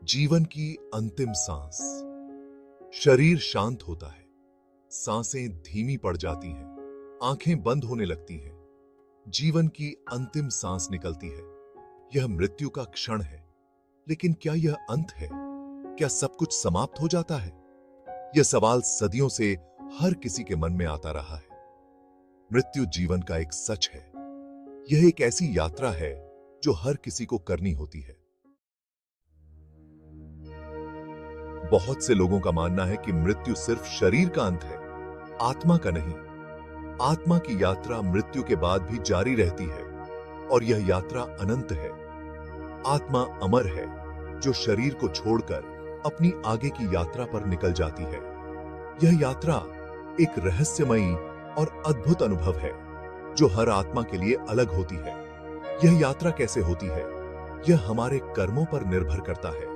जीवन की अंतिम सांस। शरीर शांत होता है, सांसें धीमी पड़ जाती हैं, आंखें बंद होने लगती हैं। जीवन की अंतिम सांस निकलती है। यह मृत्यु का क्षण है। लेकिन क्या यह अंत है? क्या सब कुछ समाप्त हो जाता है? यह सवाल सदियों से हर किसी के मन में आता रहा है। मृत्यु जीवन का एक सच है। यह एक ऐसी यात्रा है जो हर किसी को करनी होती है। बहुत से लोगों का मानना है कि मृत्यु सिर्फ शरीर का अंत है, आत्मा का नहीं। आत्मा की यात्रा मृत्यु के बाद भी जारी रहती है और यह यात्रा अनंत है। आत्मा अमर है, जो शरीर को छोड़कर अपनी आगे की यात्रा पर निकल जाती है। यह यात्रा एक रहस्यमयी और अद्भुत अनुभव है, जो हर आत्मा के लिए अलग होती है। यह यात्रा कैसे होती है, यह हमारे कर्मों पर निर्भर करता है।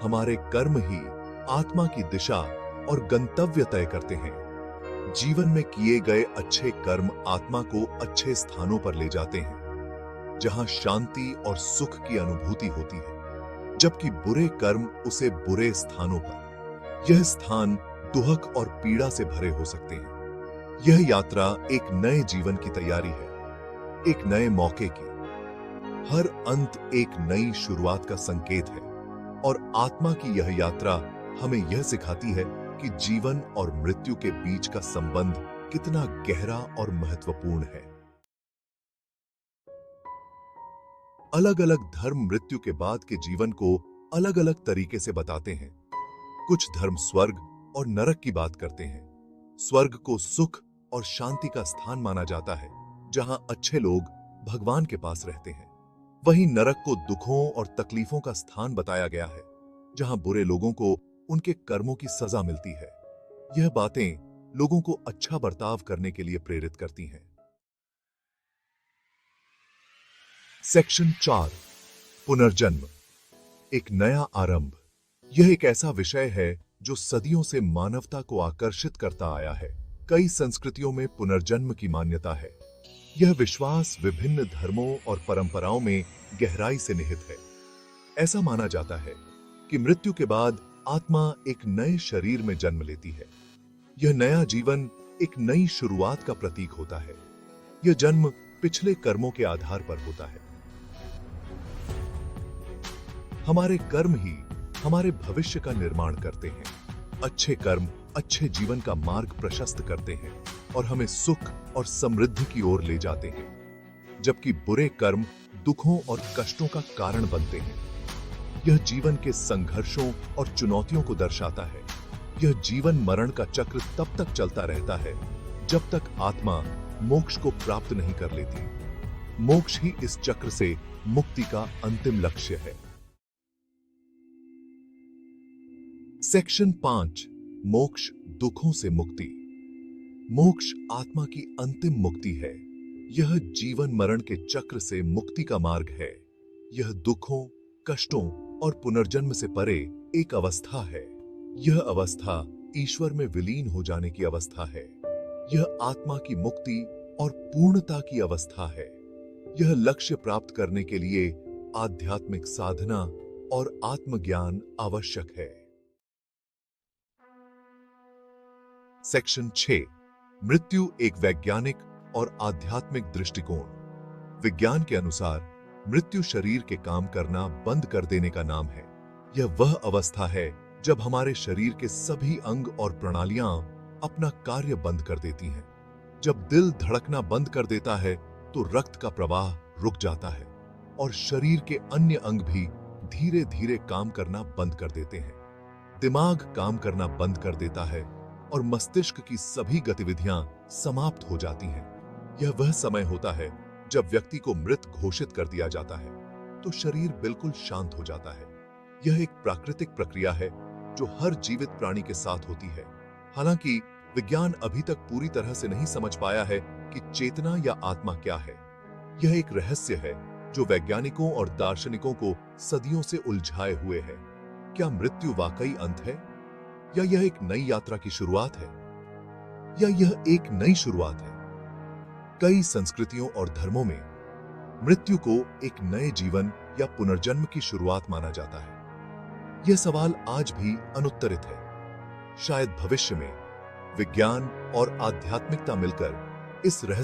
हमारे कर्म ही आत्मा की दिशा और गंतव्य तय करते हैं। जीवन में किए गए अच्छे कर्म आत्मा को अच्छे स्थानों पर ले जाते हैं, जहां शांति और सुख की अनुभूति होती है, जबकि बुरे कर्म उसे बुरे स्थानों पर। यह स्थान दुहक और पीड़ा से भरे हो सकते हैं। यह यात्रा एक नए जीवन की तैयारी है, एक नए मौके की। हर अंत एक नई शुरुआत का संकेत है और आत्मा की यह यात्रा हमें यह सिखाती है कि जीवन और मृत्यु के बीच का संबंध कितना गहरा और महत्वपूर्ण है। अलग अलग धर्म मृत्यु के बाद के जीवन को अलग अलग तरीके से बताते हैं। कुछ धर्म स्वर्ग और नरक की बात करते हैं। स्वर्ग को सुख और शांति का स्थान माना जाता है, जहां अच्छे लोग भगवान के पास रहते हैं। वहीं नरक को दुखों और तकलीफों का स्थान बताया गया है, जहां बुरे लोगों को उनके कर्मों की सजा मिलती है। यह बातें लोगों को अच्छा बर्ताव करने के लिए प्रेरित करती हैं। सेक्शन 4, पुनर्जन्म, एक नया आरंभ। यह एक ऐसा विषय है जो सदियों से मानवता को आकर्षित करता आया है। कई संस्कृतियों में पुनर्जन्म की मान्यता है। यह विश्वास विभिन्न धर्मों और परंपराओं में गहराई से निहित है। ऐसा माना जाता है कि मृत्यु के बाद आत्मा एक नए शरीर में जन्म लेती है। यह नया जीवन एक नई शुरुआत का प्रतीक होता है। यह जन्म पिछले कर्मों के आधार पर होता है। हमारे कर्म ही हमारे भविष्य का निर्माण करते हैं। अच्छे कर्म अच्छे जीवन का मार्ग प्रशस्त करते हैं और हमें सुख और समृद्धि की ओर ले जाते हैं, जबकि बुरे कर्म दुखों और कष्टों का कारण बनते हैं। यह जीवन के संघर्षों और चुनौतियों को दर्शाता है। यह जीवन मरण का चक्र तब तक चलता रहता है जब तक आत्मा मोक्ष को प्राप्त नहीं कर लेती। मोक्ष ही इस चक्र से मुक्ति का अंतिम लक्ष्य है। सेक्शन 5, मोक्ष दुखों से मुक्ति। मोक्ष आत्मा की अंतिम मुक्ति है। यह जीवन मरण के चक्र से मुक्ति का मार्ग है। यह दुखों, कष्टों और पुनर्जन्म से परे एक अवस्था है। यह अवस्था ईश्वर में विलीन हो जाने की अवस्था है। यह आत्मा की मुक्ति और पूर्णता की अवस्था है। यह लक्ष्य प्राप्त करने के लिए आध्यात्मिक साधना और आत्मज्ञान आवश्यक है। सेक्शन 6, मृत्यु एक वैज्ञानिक और आध्यात्मिक दृष्टिकोण। विज्ञान के अनुसार मृत्यु शरीर के काम करना बंद कर देने का नाम है। यह वह अवस्था है जब हमारे शरीर के सभी अंग और प्रणालियां अपना कार्य बंद कर देती हैं। जब दिल धड़कना बंद कर देता है तो रक्त का प्रवाह रुक जाता है और शरीर के अन्य अंग भी धीरे धीरे काम करना बंद कर देते हैं। दिमाग काम करना बंद कर देता है और मस्तिष्क की सभी गतिविधियां समाप्त हो जाती हैं। यह वह समय होता है जब व्यक्ति को मृत घोषित कर दिया जाता है, तो शरीर बिल्कुल शांत हो जाता है। यह एक प्राकृतिक प्रक्रिया है जो हर जीवित प्राणी के साथ होती है। हालांकि विज्ञान अभी तक पूरी तरह से नहीं समझ पाया है कि चेतना या आत्मा क्या है। यह एक रहस्य है जो वैज्ञानिकों और दार्शनिकों को सदियों से उलझाए हुए है। क्या मृत्यु वाकई अंत है, या यह एक नई यात्रा की शुरुआत है, या यह एक नई शुरुआत है? कई संस्कृतियों और धर्मों में मृत्यु को एक नए जीवन या पुनर्जन्म की शुरुआत माना जाता है। यह सवाल आज भी अनुत्तरित है। शायद भविष्य में विज्ञान और आध्यात्मिकता मिलकर इस रहस्य